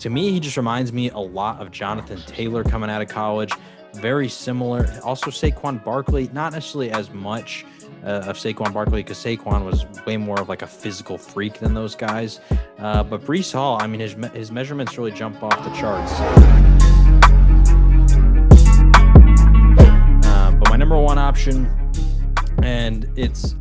To me, he just reminds me a lot of Jonathan Taylor coming out of college. Very similar. Also, Saquon Barkley, not necessarily as much of Saquon Barkley because Saquon was way more of like a physical freak than those guys. But Breece Hall, I mean, his measurements really jump off the charts. But my number one option, and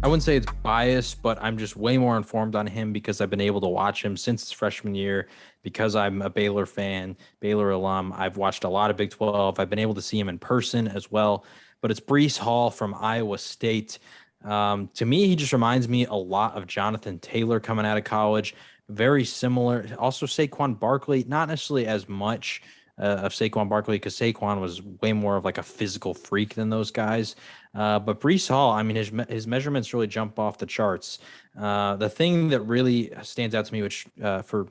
I wouldn't say it's biased, but I'm just way more informed on him because I've been able to watch him since his freshman year, because I'm a Baylor fan, Baylor alum. I've watched a lot of Big 12. I've been able to see him in person as well. But it's Breece Hall from Iowa State. To me, he just reminds me a lot of Jonathan Taylor coming out of college. Very similar. Also, Saquon Barkley, not necessarily as much of Saquon Barkley because Saquon was way more of like a physical freak than those guys. But Breece Hall, I mean, his measurements really jump off the charts. The thing that really stands out to me, which for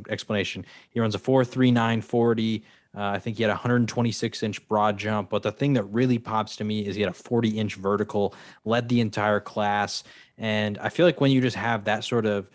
explanation, he runs a 4.39 40. I think he had a 126-inch broad jump, but the thing that really pops to me is he had a 40-inch vertical, led the entire class, and I feel like when you just have that sort of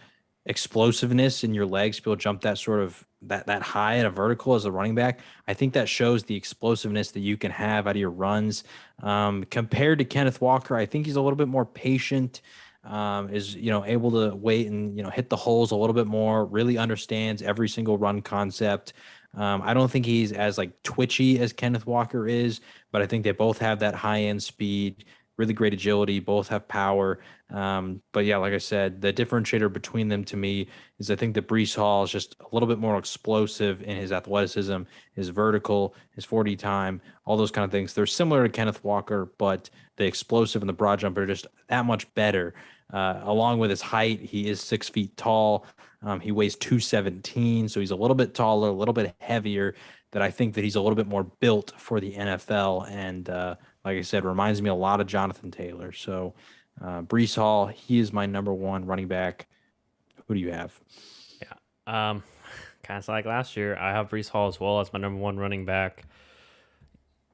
explosiveness in your legs, people jump that sort of that high at a vertical as a running back. I think that shows the explosiveness that you can have out of your runs. Compared to Kenneth Walker, I think he's a little bit more patient. Is able to wait and hit the holes a little bit more. Really understands every single run concept. I don't think he's as like twitchy as Kenneth Walker is, but I think they both have that high end speed, really great agility, both have power. But yeah, like I said, the differentiator between them to me is I think that Breece Hall is just a little bit more explosive in his athleticism, his vertical, his 40 time, all those kind of things. They're similar to Kenneth Walker, but the explosive and the broad jump are just that much better. Along with his height, he is 6 feet tall. He weighs 217, so he's a little bit taller, a little bit heavier. That I think that he's a little bit more built for the NFL, and like I said, reminds me a lot of Jonathan Taylor. So Breece Hall, he is my number one running back. Who do you have? Yeah, kind of like last year, I have Breece Hall as well as my number one running back.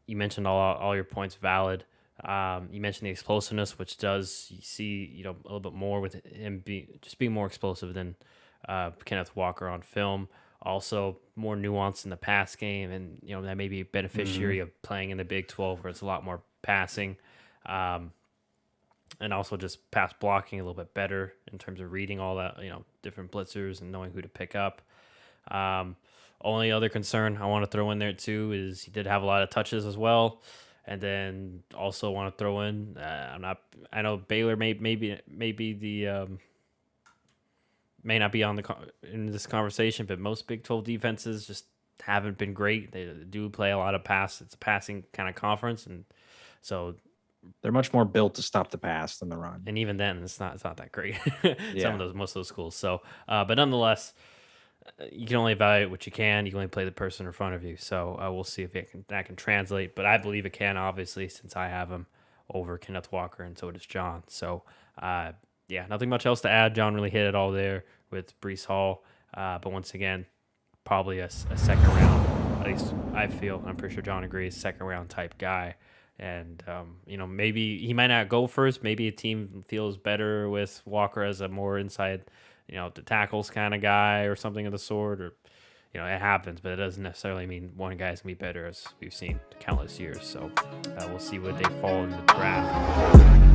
You mentioned all your points valid. You mentioned the explosiveness, which does you see a little bit more with him being more explosive than Kenneth Walker on film. Also, more nuance in the pass game, and that may be a beneficiary of playing in the Big 12, where it's a lot more passing, and also just pass blocking a little bit better in terms of reading all that different blitzers and knowing who to pick up. Only other concern I want to throw in there too is he did have a lot of touches as well. And then also want to throw in, I know Baylor may not be in this conversation, but most Big 12 defenses just haven't been great. They do play a lot of pass. It's a passing kind of conference, and so they're much more built to stop the pass than the run. And even then, it's not that great. Yeah. Most of those schools. So, but nonetheless, you can only evaluate what you can. You can only play the person in front of you. So we'll see if that can translate. But I believe it can, obviously, since I have him over Kenneth Walker, and so does John. So, yeah, nothing much else to add. John really hit it all there with Breece Hall. But once again, probably a second round, at least I feel, I'm pretty sure John agrees, second round type guy. And, maybe he might not go first. Maybe a team feels better with Walker as a more inside the tackles kind of guy or something of the sort, or, it happens, but it doesn't necessarily mean one guy's going to be better, as we've seen countless years. So we'll see where they fall in the draft.